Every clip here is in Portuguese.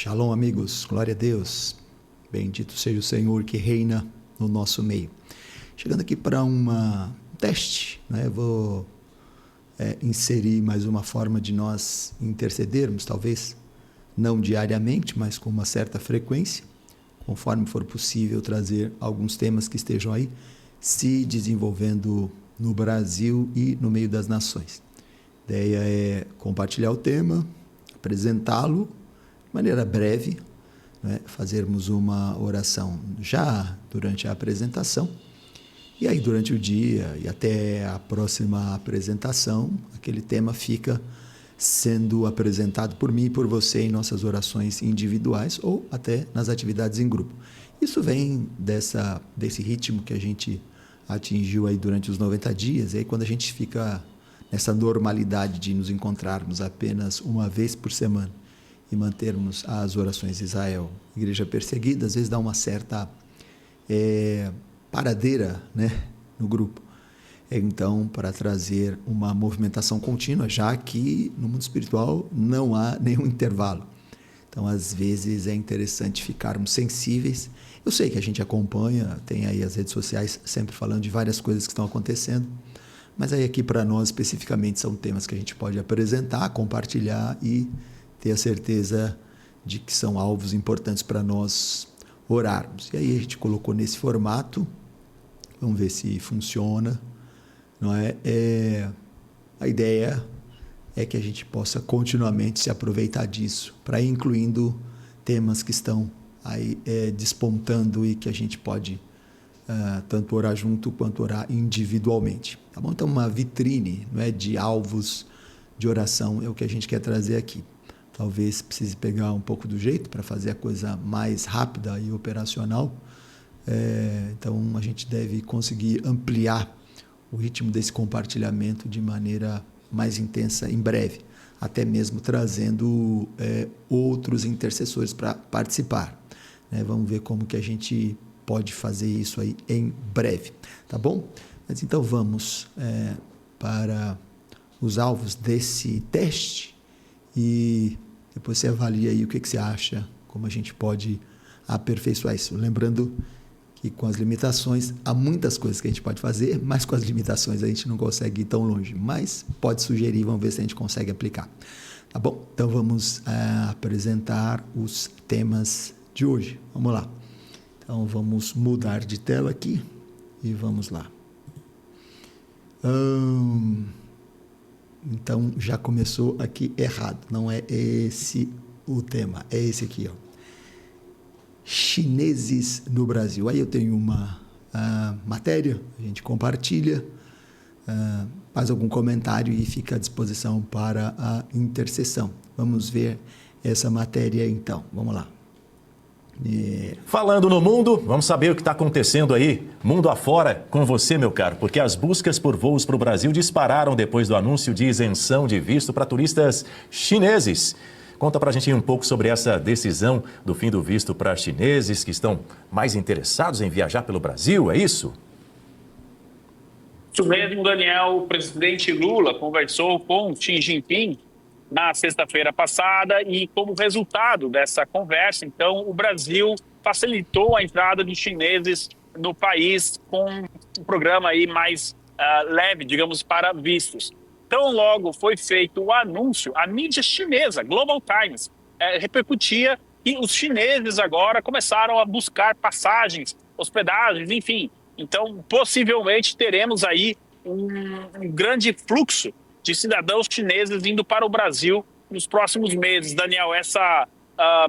Shalom, amigos. Glória a Deus. Bendito seja o Senhor que reina no nosso meio. Chegando aqui para um teste, né? Vou inserir mais uma forma de nós intercedermos, talvez não diariamente, mas com uma certa frequência, conforme for possível trazer alguns temas que estejam aí se desenvolvendo no Brasil e no meio das nações. A ideia é compartilhar o tema, apresentá-lo de maneira breve, né? Fazermos uma oração já durante a apresentação, e aí durante o dia e até a próxima apresentação, aquele tema fica sendo apresentado por mim e por você em nossas orações individuais ou até nas atividades em grupo. Isso vem desse ritmo que a gente atingiu aí durante os 90 dias, e aí quando a gente fica nessa normalidade de nos encontrarmos apenas uma vez por semana e mantermos as orações de Israel, igreja perseguida, às vezes dá uma certa paradeira, né, no grupo. Então, para trazer uma movimentação contínua, já que no mundo espiritual não há nenhum intervalo. Então, às vezes é interessante ficarmos sensíveis. Eu sei que a gente acompanha, tem aí as redes sociais sempre falando de várias coisas que estão acontecendo, mas aí aqui para nós especificamente são temas que a gente pode apresentar, compartilhar e ter a certeza de que são alvos importantes para nós orarmos. E aí a gente colocou nesse formato, vamos ver se funciona, não é? A ideia é que a gente possa continuamente se aproveitar disso, para ir incluindo temas que estão aí despontando e que a gente pode tanto orar junto quanto orar individualmente. Tá bom? Então, uma vitrine, não é, de alvos de oração é o que a gente quer trazer aqui. Talvez precise pegar um pouco do jeito para fazer a coisa mais rápida e operacional. Então, a gente deve conseguir ampliar o ritmo desse compartilhamento de maneira mais intensa em breve, até mesmo trazendo outros intercessores para participar, né? Vamos ver como que a gente pode fazer isso aí em breve, tá bom? Mas então vamos para os alvos desse teste e depois você avalia aí o que você acha, como a gente pode aperfeiçoar isso. Lembrando que com as limitações, há muitas coisas que a gente pode fazer, mas com as limitações a gente não consegue ir tão longe. Mas pode sugerir, vamos ver se a gente consegue aplicar. Tá bom? Então vamos apresentar os temas de hoje. Vamos lá. Então vamos mudar de tela aqui e vamos lá. Então já começou aqui errado. Não é esse o tema, é esse aqui, ó. Chineses no Brasil. Aí eu tenho uma matéria, a gente compartilha, faz algum comentário e fica à disposição para a intercessão. Vamos ver essa matéria então. Vamos lá. Falando no mundo, vamos saber o que está acontecendo aí, mundo afora, com você, meu caro, porque as buscas por voos para o Brasil dispararam depois do anúncio de isenção de visto para turistas chineses. Conta pra gente um pouco sobre essa decisão do fim do visto para chineses que estão mais interessados em viajar pelo Brasil, é isso? Isso mesmo, Daniel. O presidente Lula conversou com Xi Jinping na sexta-feira passada e, como resultado dessa conversa, então, o Brasil facilitou a entrada de chineses no país com um programa aí mais leve, digamos, para vistos. Tão logo foi feito o anúncio, a mídia chinesa, Global Times, repercutia que os chineses agora começaram a buscar passagens, hospedagens, enfim. Então, possivelmente, teremos aí um grande fluxo de cidadãos chineses indo para o Brasil nos próximos meses. Daniel, essa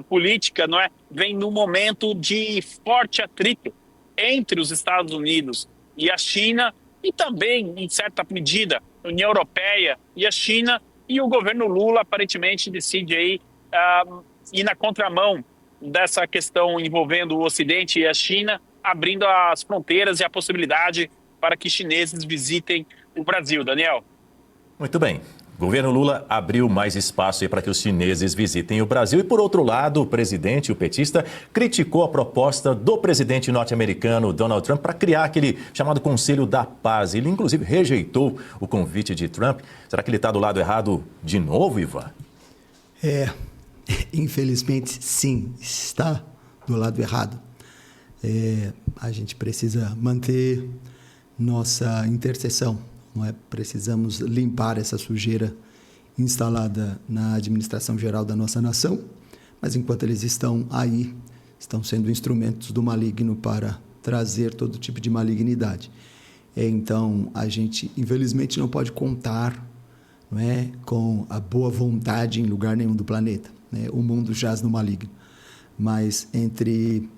política, não é, vem num momento de forte atrito entre os Estados Unidos e a China e também, em certa medida, a União Europeia e a China, e o governo Lula aparentemente decide aí ir na contramão dessa questão envolvendo o Ocidente e a China, abrindo as fronteiras e a possibilidade para que chineses visitem o Brasil. Daniel. Muito bem. O governo Lula abriu mais espaço para que os chineses visitem o Brasil e, por outro lado, o presidente, o petista, criticou a proposta do presidente norte-americano Donald Trump para criar aquele chamado Conselho da Paz. Ele, inclusive, rejeitou o convite de Trump. Será que ele está do lado errado de novo, Ivan? infelizmente, sim, está do lado errado. A gente precisa manter nossa intercessão, não é? Precisamos limpar essa sujeira instalada na administração geral da nossa nação, mas enquanto eles estão aí, estão sendo instrumentos do maligno para trazer todo tipo de malignidade. Então, a gente, infelizmente, não pode contar, não é, com a boa vontade em lugar nenhum do planeta, né? O mundo jaz no maligno. Mas entre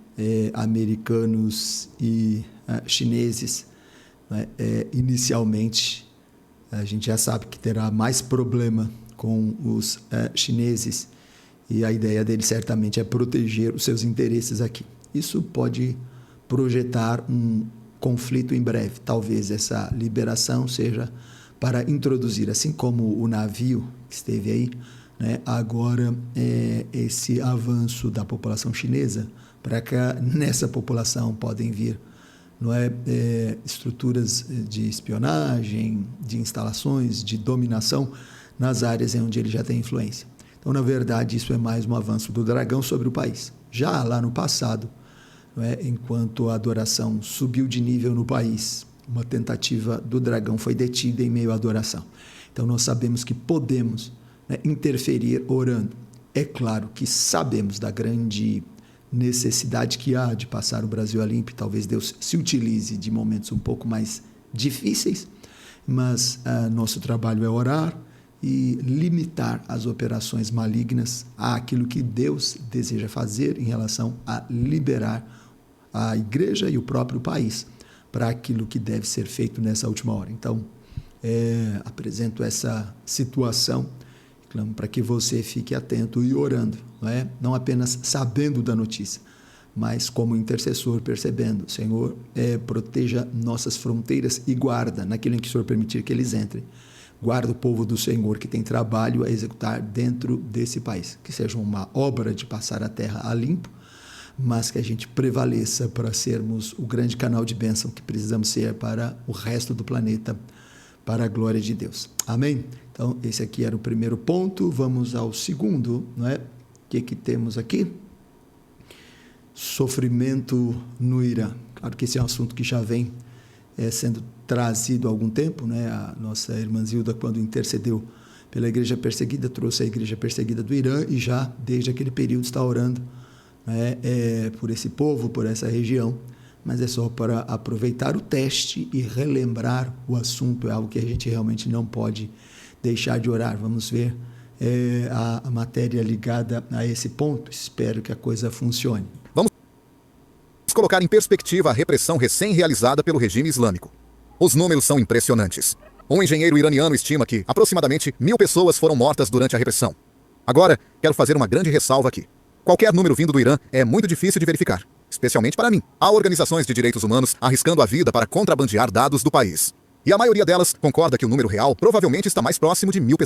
americanos e chineses, né, inicialmente, a gente já sabe que terá mais problema com os chineses, e a ideia deles certamente é proteger os seus interesses aqui. Isso pode projetar um conflito em breve. Talvez essa liberação seja para introduzir, assim como o navio que esteve aí, né, agora esse avanço da população chinesa, para que nessa população podem vir, não é, estruturas de espionagem, de instalações, de dominação nas áreas onde ele já tem influência. Então, na verdade, isso é mais um avanço do dragão sobre o país. Já lá no passado, não é, enquanto a adoração subiu de nível no país, uma tentativa do dragão foi detida em meio à adoração. Então, nós sabemos que podemos, né, interferir orando. É claro que sabemos da grande necessidade que há de passar o Brasil a limpo. Talvez Deus se utilize de momentos um pouco mais difíceis, mas nosso trabalho é orar e limitar as operações malignas àquilo que Deus deseja fazer em relação a liberar a igreja e o próprio país para aquilo que deve ser feito nessa última hora. Então, apresento essa situação, clamo para que você fique atento e orando, não é? Não apenas sabendo da notícia, mas como intercessor percebendo, Senhor, proteja nossas fronteiras e guarda naquilo em que o Senhor permitir que eles entrem. Guarda o povo do Senhor que tem trabalho a executar dentro desse país, que seja uma obra de passar a terra a limpo, mas que a gente prevaleça para sermos o grande canal de bênção que precisamos ser para o resto do planeta, para a glória de Deus. Amém? Então, esse aqui era o primeiro ponto. Vamos ao segundo, não é? O que temos aqui? Sofrimento no Irã. Claro que esse é um assunto que já vem sendo trazido há algum tempo, né? A nossa irmã Zilda, quando intercedeu pela igreja perseguida, trouxe a igreja perseguida do Irã e já, desde aquele período, está orando, né, por esse povo, por essa região. Mas é só para aproveitar o teste e relembrar o assunto. É algo que a gente realmente não pode deixar de orar. Vamos ver a matéria ligada a esse ponto. Espero que a coisa funcione. Vamos colocar em perspectiva a repressão recém-realizada pelo regime islâmico. Os números são impressionantes. Um engenheiro iraniano estima que aproximadamente 1.000 pessoas foram mortas durante a repressão. Agora, quero fazer uma grande ressalva aqui. Qualquer número vindo do Irã é muito difícil de verificar, especialmente para mim. Há organizações de direitos humanos arriscando a vida para contrabandear dados do país. E a maioria delas concorda que o número real provavelmente está mais próximo de 1.000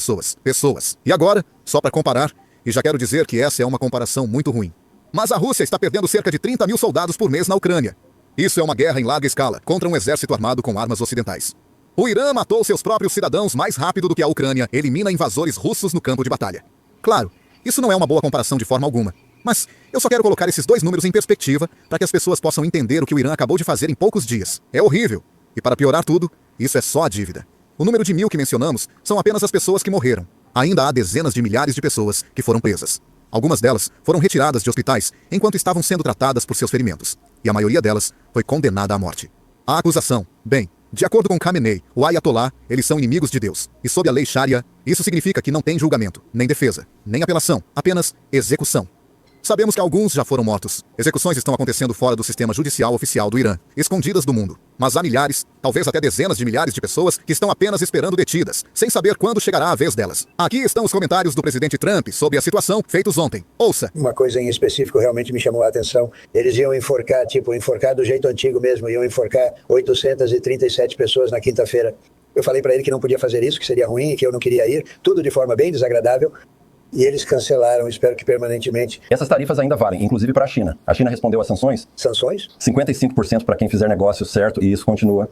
pessoas. E agora, só para comparar, e já quero dizer que essa é uma comparação muito ruim, mas a Rússia está perdendo cerca de 30.000 soldados por mês na Ucrânia. Isso é uma guerra em larga escala contra um exército armado com armas ocidentais. O Irã matou seus próprios cidadãos mais rápido do que a Ucrânia elimina invasores russos no campo de batalha. Claro, isso não é uma boa comparação de forma alguma. Mas eu só quero colocar esses dois números em perspectiva para que as pessoas possam entender o que o Irã acabou de fazer em poucos dias. É horrível. E para piorar tudo, isso é só a dívida. O número de 1.000 que mencionamos são apenas as pessoas que morreram. Ainda há dezenas de milhares de pessoas que foram presas. Algumas delas foram retiradas de hospitais enquanto estavam sendo tratadas por seus ferimentos. E a maioria delas foi condenada à morte. A acusação, bem, de acordo com Khamenei, o Ayatollah, eles são inimigos de Deus. E sob a lei Sharia, isso significa que não tem julgamento, nem defesa, nem apelação, apenas execução. Sabemos que alguns já foram mortos. Execuções estão acontecendo fora do sistema judicial oficial do Irã, escondidas do mundo. Mas há milhares, talvez até dezenas de milhares de pessoas que estão apenas esperando detidas, sem saber quando chegará a vez delas. Aqui estão os comentários do presidente Trump sobre a situação feitos ontem. Ouça. Uma coisa em específico realmente me chamou a atenção. Eles iam enforcar, enforcar do jeito antigo mesmo, iam enforcar 837 pessoas na quinta-feira. Eu falei para ele que não podia fazer isso, que seria ruim, que eu não queria ir, tudo de forma bem desagradável. E eles cancelaram, espero que permanentemente. Essas tarifas ainda valem, inclusive para a China. A China respondeu às sanções. Sanções? 55% para quem fizer negócio certo, e isso continua.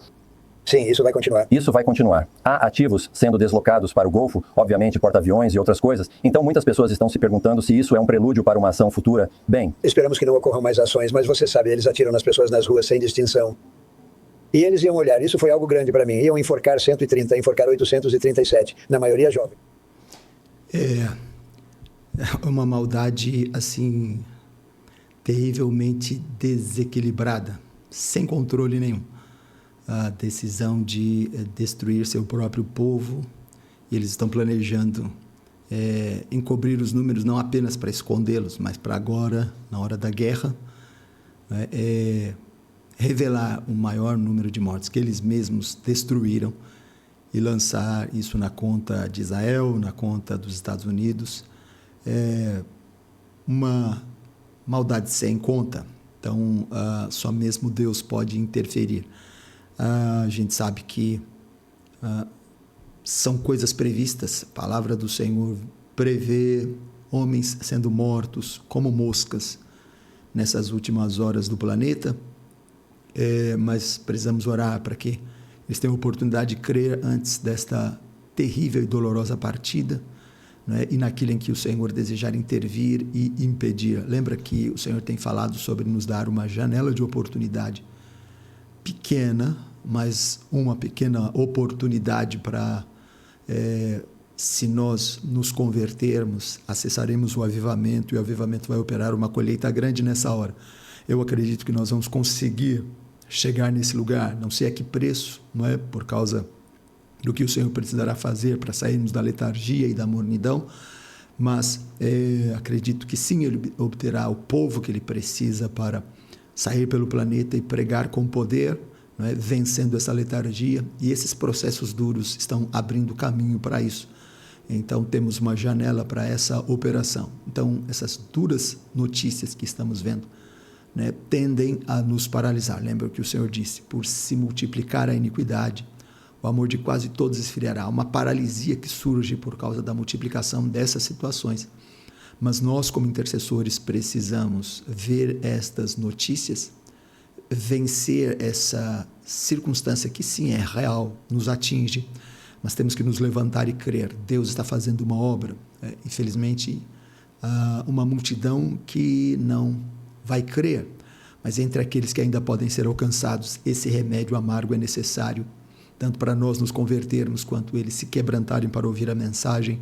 Sim, isso vai continuar. Isso vai continuar. Há ativos sendo deslocados para o Golfo, obviamente porta-aviões e outras coisas. Então muitas pessoas estão se perguntando se isso é um prelúdio para uma ação futura. Bem, Esperamos que não ocorram mais ações, mas você sabe, eles atiram nas pessoas nas ruas sem distinção. E eles iam olhar, isso foi algo grande para mim, iam enforcar 130, enforcar 837, na maioria jovem. É uma maldade, assim, terrivelmente desequilibrada, sem controle nenhum. A decisão de destruir seu próprio povo, e eles estão planejando encobrir os números não apenas para escondê-los, mas para agora, na hora da guerra, revelar o maior número de mortes que eles mesmos destruíram e lançar isso na conta de Israel, na conta dos Estados Unidos. É uma maldade sem conta. Então, só mesmo Deus pode interferir. A gente sabe que são coisas previstas. A palavra do Senhor prevê homens sendo mortos como moscas nessas últimas horas do planeta. Mas precisamos orar para que eles tenham a oportunidade de crer antes desta terrível e dolorosa partida, né? E naquilo em que o Senhor desejar intervir e impedir. Lembra que o Senhor tem falado sobre nos dar uma janela de oportunidade pequena, mas uma pequena oportunidade para, se nós nos convertermos, acessaremos o avivamento, e o avivamento vai operar uma colheita grande nessa hora. Eu acredito que nós vamos conseguir chegar nesse lugar, não sei a que preço, não é? Por causa do que o Senhor precisará fazer para sairmos da letargia e da mornidão, mas acredito que sim, Ele obterá o povo que Ele precisa para sair pelo planeta e pregar com poder, não é? Vencendo essa letargia, e esses processos duros estão abrindo caminho para isso. Então temos uma janela para essa operação. Então essas duras notícias que estamos vendo, né, tendem a nos paralisar. Lembra o que o Senhor disse? Por se multiplicar a iniquidade, o amor de quase todos esfriará. Uma paralisia que surge por causa da multiplicação dessas situações. Mas nós, como intercessores, precisamos ver estas notícias, vencer essa circunstância que sim é real, nos atinge, mas temos que nos levantar e crer. Deus está fazendo uma obra. Infelizmente, uma multidão que não vai crer, mas entre aqueles que ainda podem ser alcançados, esse remédio amargo é necessário, tanto para nós nos convertermos, quanto eles se quebrantarem para ouvir a mensagem.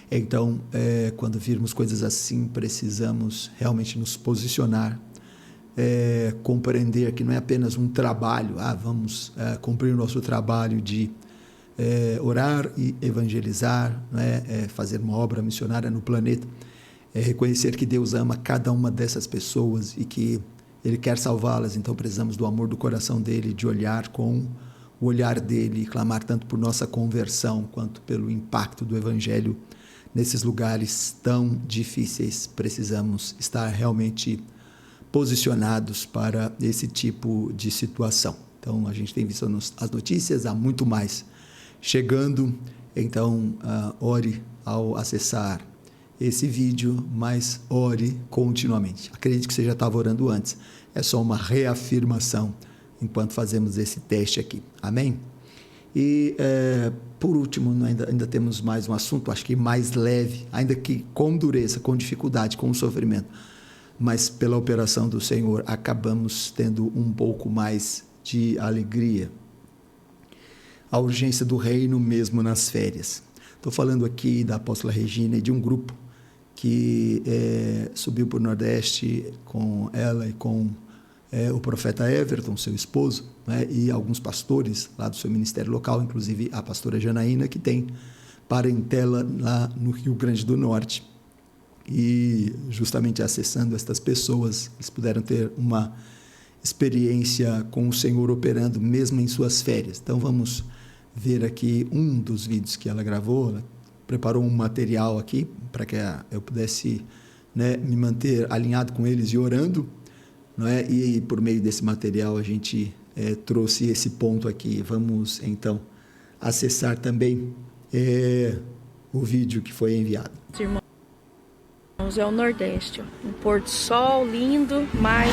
Então, quando virmos coisas assim, precisamos realmente nos posicionar, compreender que não é apenas um trabalho, vamos cumprir o nosso trabalho de orar e evangelizar, não é? Fazer uma obra missionária no planeta. Reconhecer que Deus ama cada uma dessas pessoas e que Ele quer salvá-las. Então precisamos do amor do coração dEle, de olhar com o olhar dEle e clamar tanto por nossa conversão quanto pelo impacto do Evangelho nesses lugares tão difíceis. Precisamos estar realmente posicionados para esse tipo de situação. Então a gente tem visto as notícias, há muito mais chegando. Então ore ao acessar esse vídeo, mas ore continuamente. Acredito que você já estava orando antes. É só uma reafirmação enquanto fazemos esse teste aqui. Amém? E, por último, ainda temos mais um assunto, acho que mais leve, ainda que com dureza, com dificuldade, com sofrimento, mas pela operação do Senhor acabamos tendo um pouco mais de alegria. A urgência do reino mesmo nas férias. Estou falando aqui da apóstola Regina e de um grupo que subiu para o Nordeste com ela e com o profeta Everton, seu esposo, né, e alguns pastores lá do seu ministério local, inclusive a pastora Janaína, que tem parentela lá no Rio Grande do Norte. E justamente acessando estas pessoas, eles puderam ter uma experiência com o Senhor operando mesmo em suas férias. Então vamos ver aqui um dos vídeos que ela gravou. Ela preparou um material aqui para que eu pudesse, né, me manter alinhado com eles e orando, não é? E por meio desse material a gente trouxe esse ponto aqui. Vamos então acessar também o vídeo que foi enviado. Irmãos, é o Nordeste, um pôr do sol lindo, mas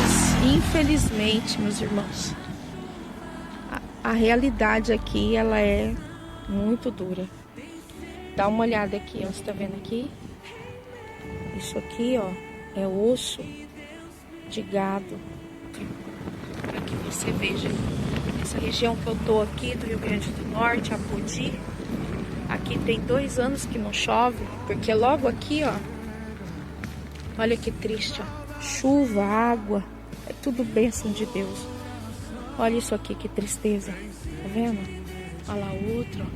infelizmente, meus irmãos, a realidade aqui, ela é muito dura. Dá uma olhada aqui, ó, você tá vendo aqui? Isso aqui, ó, é osso de gado. Para que você veja essa região que eu tô aqui, do Rio Grande do Norte, Apodi. Aqui tem 2 anos que não chove, porque logo aqui, ó, olha que triste, ó, chuva, água, é tudo bênção de Deus. Olha isso aqui, que tristeza, tá vendo? Olha lá o outro, ó.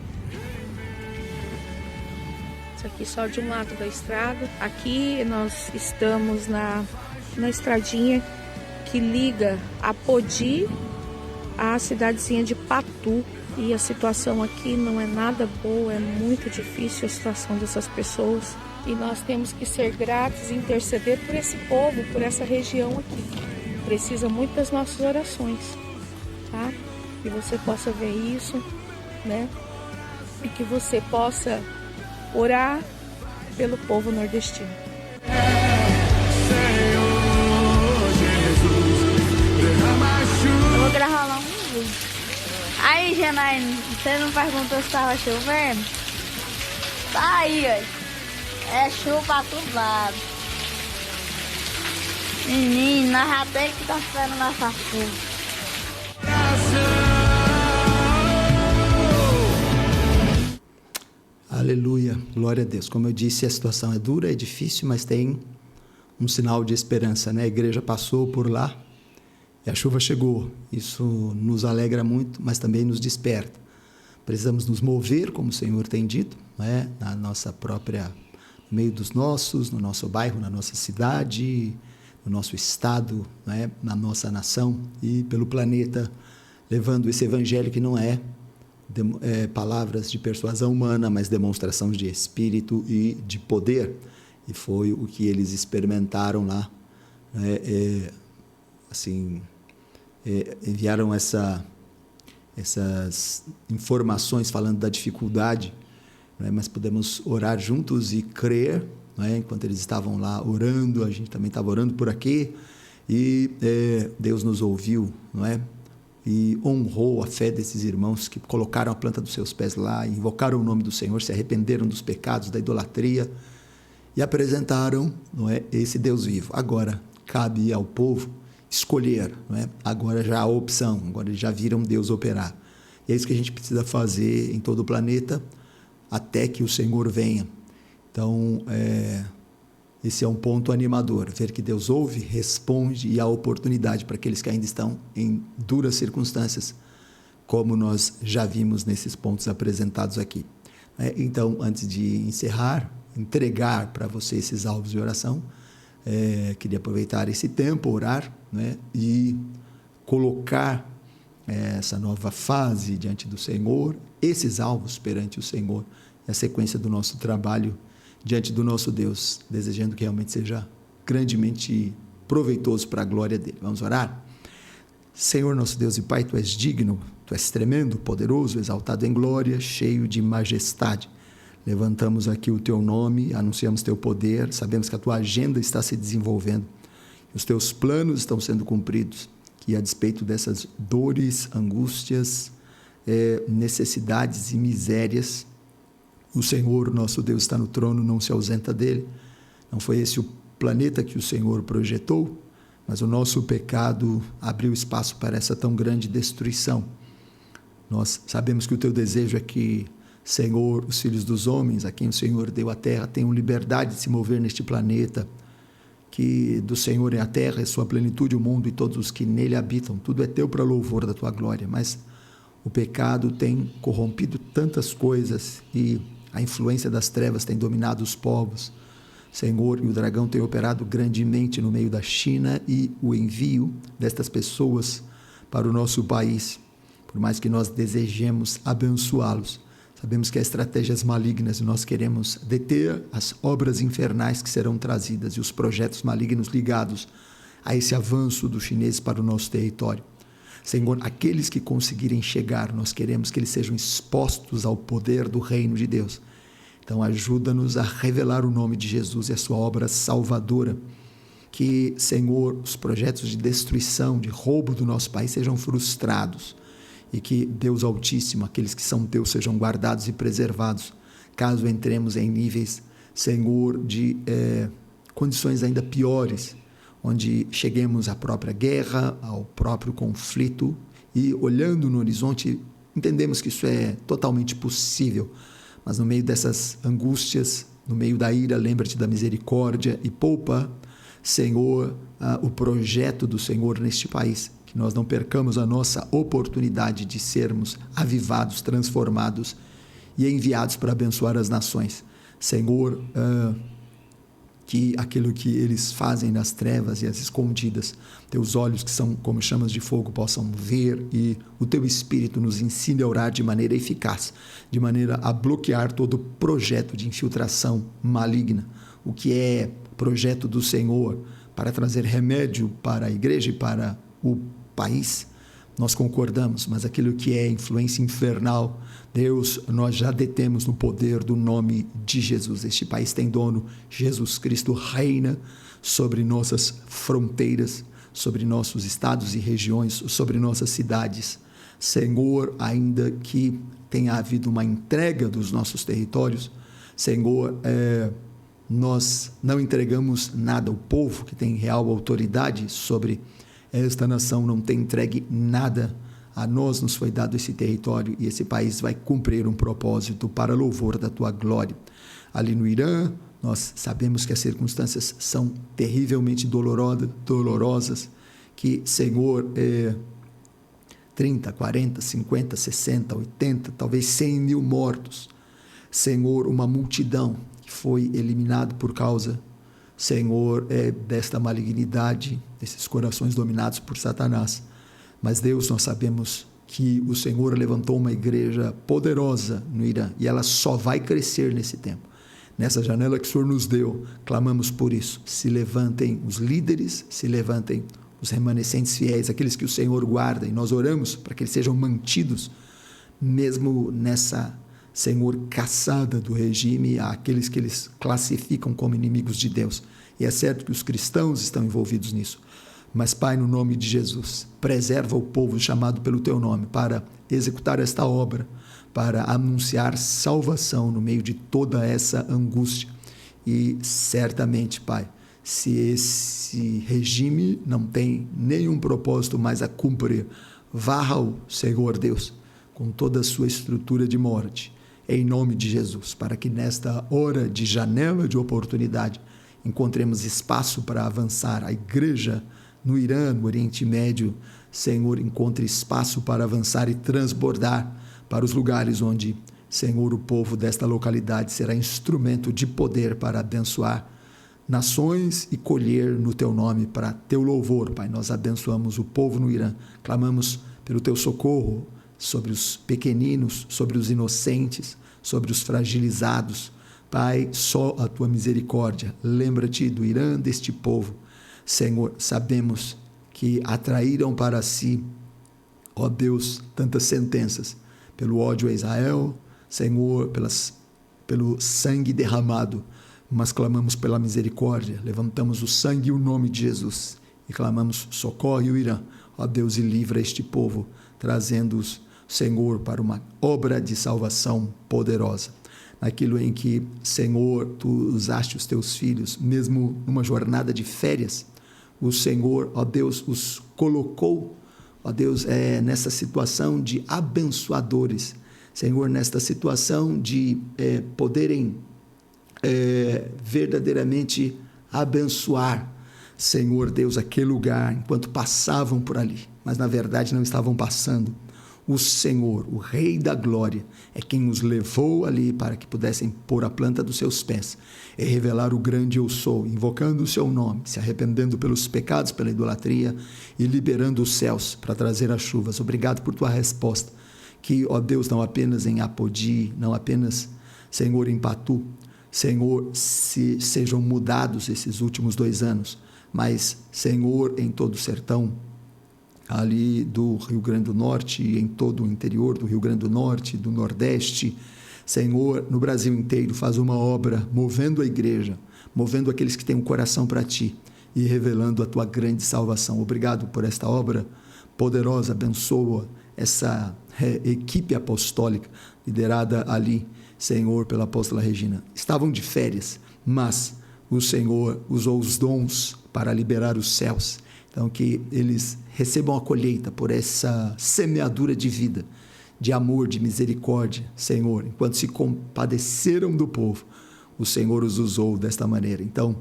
Isso aqui só de um lado da estrada. Aqui nós estamos na estradinha que liga Apodi à cidadezinha de Patu. E a situação aqui não é nada boa, é muito difícil a situação dessas pessoas. E nós temos que ser gratos e interceder por esse povo, por essa região aqui. Precisa muito das nossas orações, tá? Que você possa ver isso, né? E que você possa orar pelo povo nordestino. Eu vou gravar lá um vídeo. Aí, Janaína, você não perguntou se tava chovendo? Tá aí, ó. É chuva pra todo lado. Menino, nós já temos que estar esperando nossa chuva. Aleluia, glória a Deus. Como eu disse, a situação é dura, é difícil, mas tem um sinal de esperança, né? A igreja passou por lá e a chuva chegou. Isso nos alegra muito, mas também nos desperta. Precisamos nos mover, como o Senhor tem dito, né? Na nossa própria, no meio dos nossos, no nosso bairro, na nossa cidade, no nosso estado, né? Na nossa nação e pelo planeta, levando esse evangelho que não é palavras de persuasão humana, mas demonstração de espírito e de poder. E foi o que eles experimentaram lá, né? Enviaram essas informações falando da dificuldade, né? Mas podemos orar juntos e crer, né? Enquanto eles estavam lá orando, a gente também estava orando por aqui, e Deus nos ouviu, não é? E honrou a fé desses irmãos que colocaram a planta dos seus pés lá, invocaram o nome do Senhor, se arrependeram dos pecados, da idolatria e apresentaram, não é, esse Deus vivo. Agora cabe ao povo escolher, não é? Agora já há opção, agora eles já viram Deus operar. E é isso que a gente precisa fazer em todo o planeta até que o Senhor venha. Então, esse é um ponto animador, ver que Deus ouve, responde e há oportunidade para aqueles que ainda estão em duras circunstâncias, como nós já vimos nesses pontos apresentados aqui. Então, antes de encerrar, entregar para você esses alvos de oração, queria aproveitar esse tempo, orar, né, e colocar essa nova fase diante do Senhor, esses alvos perante o Senhor, a sequência do nosso trabalho diante do nosso Deus, desejando que realmente seja grandemente proveitoso para a glória dele. Vamos orar? Senhor, nosso Deus e Pai, Tu és digno, Tu és tremendo, poderoso, exaltado em glória, cheio de majestade. Levantamos aqui o Teu nome, anunciamos Teu poder, sabemos que a Tua agenda está se desenvolvendo, os Teus planos estão sendo cumpridos, que a despeito dessas dores, angústias, necessidades e misérias, o Senhor, nosso Deus, está no trono, não se ausenta dele. Não foi esse o planeta que o Senhor projetou, mas o nosso pecado abriu espaço para essa tão grande destruição. Nós sabemos que o teu desejo é que, Senhor, os filhos dos homens, a quem o Senhor deu a terra, tenham liberdade de se mover neste planeta, que do Senhor é a terra, é sua plenitude, o mundo e todos os que nele habitam. Tudo é teu para louvor da tua glória, mas o pecado tem corrompido tantas coisas e a influência das trevas tem dominado os povos. Senhor, e o dragão tem operado grandemente no meio da China e o envio destas pessoas para o nosso país. Por mais que nós desejemos abençoá-los, sabemos que há estratégias malignas e nós queremos deter as obras infernais que serão trazidas e os projetos malignos ligados a esse avanço dos chineses para o nosso território. Senhor, aqueles que conseguirem chegar, nós queremos que eles sejam expostos ao poder do reino de Deus. Então, ajuda-nos a revelar o nome de Jesus e a sua obra salvadora. Que, Senhor, os projetos de destruição, de roubo do nosso país sejam frustrados e que Deus Altíssimo, aqueles que são teus, sejam guardados e preservados, caso entremos em níveis, Senhor, de condições ainda piores, onde cheguemos à própria guerra, ao próprio conflito, e olhando no horizonte, entendemos que isso é totalmente possível, mas no meio dessas angústias, no meio da ira, lembra-te da misericórdia e poupa, Senhor, o projeto do Senhor neste país, que nós não percamos a nossa oportunidade de sermos avivados, transformados e enviados para abençoar as nações. Senhor, que aquilo que eles fazem nas trevas e as escondidas, teus olhos que são como chamas de fogo possam ver, e o teu Espírito nos ensine a orar de maneira eficaz, de maneira a bloquear todo projeto de infiltração maligna, o que é projeto do Senhor para trazer remédio para a igreja e para o país. Nós concordamos, mas aquilo que é influência infernal, Deus, nós já detemos no poder do nome de Jesus. Este país tem dono, Jesus Cristo reina sobre nossas fronteiras, sobre nossos estados e regiões, sobre nossas cidades. Senhor, ainda que tenha havido uma entrega dos nossos territórios, Senhor, nós não entregamos nada. O povo que tem real autoridade sobre esta nação não tem entregue nada. A nós nos foi dado esse território e esse país vai cumprir um propósito para louvor da tua glória. Ali no Irã, nós sabemos que as circunstâncias são terrivelmente dolorosas, que, Senhor, 30, 40, 50, 60, 80, talvez 100 mil mortos. Senhor, uma multidão que foi eliminada por causa, Senhor, desta malignidade, desses corações dominados por Satanás. Mas, Deus, nós sabemos que o Senhor levantou uma igreja poderosa no Irã e ela só vai crescer nesse tempo. Nessa janela que o Senhor nos deu, clamamos por isso. Se levantem os líderes, se levantem os remanescentes fiéis, aqueles que o Senhor guarda, e nós oramos para que eles sejam mantidos, mesmo nessa, Senhor, caçada do regime àqueles que eles classificam como inimigos de Deus. E é certo que os cristãos estão envolvidos nisso. Mas, Pai, no nome de Jesus, preserva o povo chamado pelo Teu nome para executar esta obra, para anunciar salvação no meio de toda essa angústia. E certamente, Pai, se esse regime não tem nenhum propósito mais a cumprir, varra-o, Senhor Deus, com toda a sua estrutura de morte, em nome de Jesus, para que nesta hora de janela de oportunidade encontremos espaço para avançar. A igreja no Irã, no Oriente Médio, Senhor, encontre espaço para avançar e transbordar para os lugares onde, Senhor, o povo desta localidade será instrumento de poder para abençoar nações e colher no Teu nome para Teu louvor, Pai. Nós abençoamos o povo no Irã, clamamos pelo Teu socorro sobre os pequeninos, sobre os inocentes, sobre os fragilizados. Pai, só a Tua misericórdia. Lembra-te do Irã, deste povo. Senhor, sabemos que atraíram para si, ó Deus, tantas sentenças, pelo ódio a Israel, Senhor, pelo sangue derramado, mas clamamos pela misericórdia, levantamos o sangue e o nome de Jesus, e clamamos, socorre o Irã, ó Deus, e livra este povo, trazendo-os, Senhor, para uma obra de salvação poderosa. Naquilo em que, Senhor, Tu usaste os Teus filhos, mesmo numa jornada de férias, o Senhor, ó Deus, os colocou, ó Deus, nessa situação de abençoadores, Senhor, nesta situação de poderem verdadeiramente abençoar, Senhor Deus, aquele lugar, enquanto passavam por ali, mas na verdade não estavam passando. O Senhor, o Rei da Glória, é quem os levou ali para que pudessem pôr a planta dos seus pés e revelar o grande eu sou, invocando o seu nome, se arrependendo pelos pecados, pela idolatria e liberando os céus para trazer as chuvas. Obrigado por Tua resposta, que, ó Deus, não apenas em Apodi, não apenas, Senhor, em Patu, Senhor, sejam mudados esses últimos 2 anos, mas, Senhor, em todo o sertão, ali do Rio Grande do Norte e em todo o interior do Rio Grande do Norte, do Nordeste, Senhor, no Brasil inteiro, faz uma obra movendo a igreja, movendo aqueles que têm um coração para Ti e revelando a Tua grande salvação. Obrigado por esta obra poderosa, abençoa essa equipe apostólica liderada ali, Senhor, pela apóstola Regina, estavam de férias, mas o Senhor usou os dons para liberar os céus. Então, que eles recebam a colheita por essa semeadura de vida, de amor, de misericórdia, Senhor. Enquanto se compadeceram do povo, o Senhor os usou desta maneira. Então,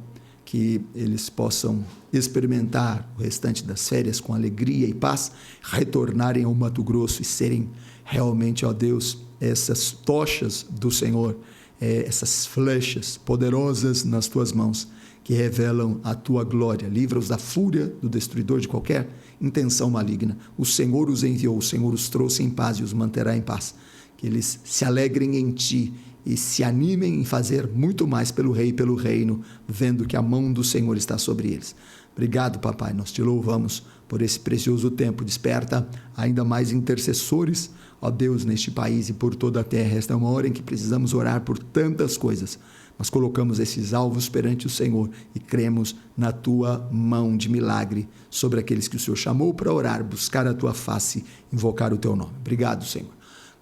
que eles possam experimentar o restante das férias com alegria e paz, retornarem ao Mato Grosso e serem realmente, ó Deus, essas tochas do Senhor, essas flechas poderosas nas tuas mãos, que revelam a tua glória. Livra-os da fúria do destruidor, de qualquer intenção maligna. O Senhor os enviou, o Senhor os trouxe em paz e os manterá em paz. Que eles se alegrem em ti e se animem em fazer muito mais pelo Rei e pelo reino, vendo que a mão do Senhor está sobre eles. Obrigado, papai, nós te louvamos por esse precioso tempo. Desperta ainda mais intercessores, ó Deus, neste país e por toda a terra. Esta é uma hora em que precisamos orar por tantas coisas, mas colocamos esses alvos perante o Senhor e cremos na tua mão de milagre sobre aqueles que o Senhor chamou para orar, buscar a tua face, invocar o teu nome. Obrigado, Senhor.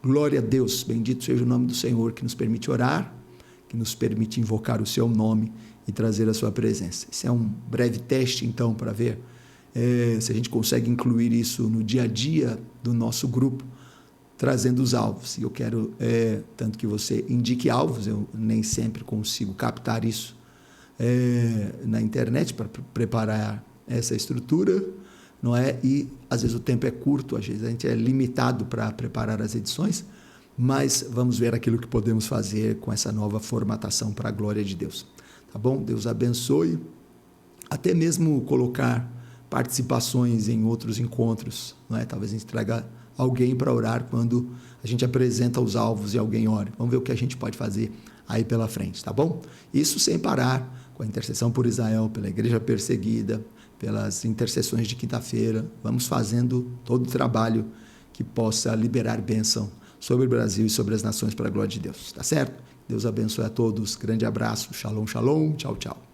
Glória a Deus, bendito seja o nome do Senhor, que nos permite orar, que nos permite invocar o seu nome e trazer a sua presença. Esse é um breve teste, então, para ver se a gente consegue incluir isso no dia a dia do nosso grupo, trazendo os alvos. E eu quero tanto que você indique alvos. Eu nem sempre consigo captar isso na internet para preparar essa estrutura, não é? E às vezes o tempo é curto, às vezes a gente é limitado para preparar as edições, mas vamos ver aquilo que podemos fazer com essa nova formatação para a glória de Deus. Tá bom? Deus abençoe. Até mesmo colocar participações em outros encontros, não é? Talvez a gente traga alguém para orar quando a gente apresenta os alvos e alguém ore. Vamos ver o que a gente pode fazer aí pela frente, tá bom? Isso sem parar com a intercessão por Israel, pela igreja perseguida, pelas intercessões de quinta-feira. Vamos fazendo todo o trabalho que possa liberar bênção sobre o Brasil e sobre as nações para a glória de Deus, tá certo? Deus abençoe a todos. Grande abraço. Shalom, shalom. Tchau, tchau.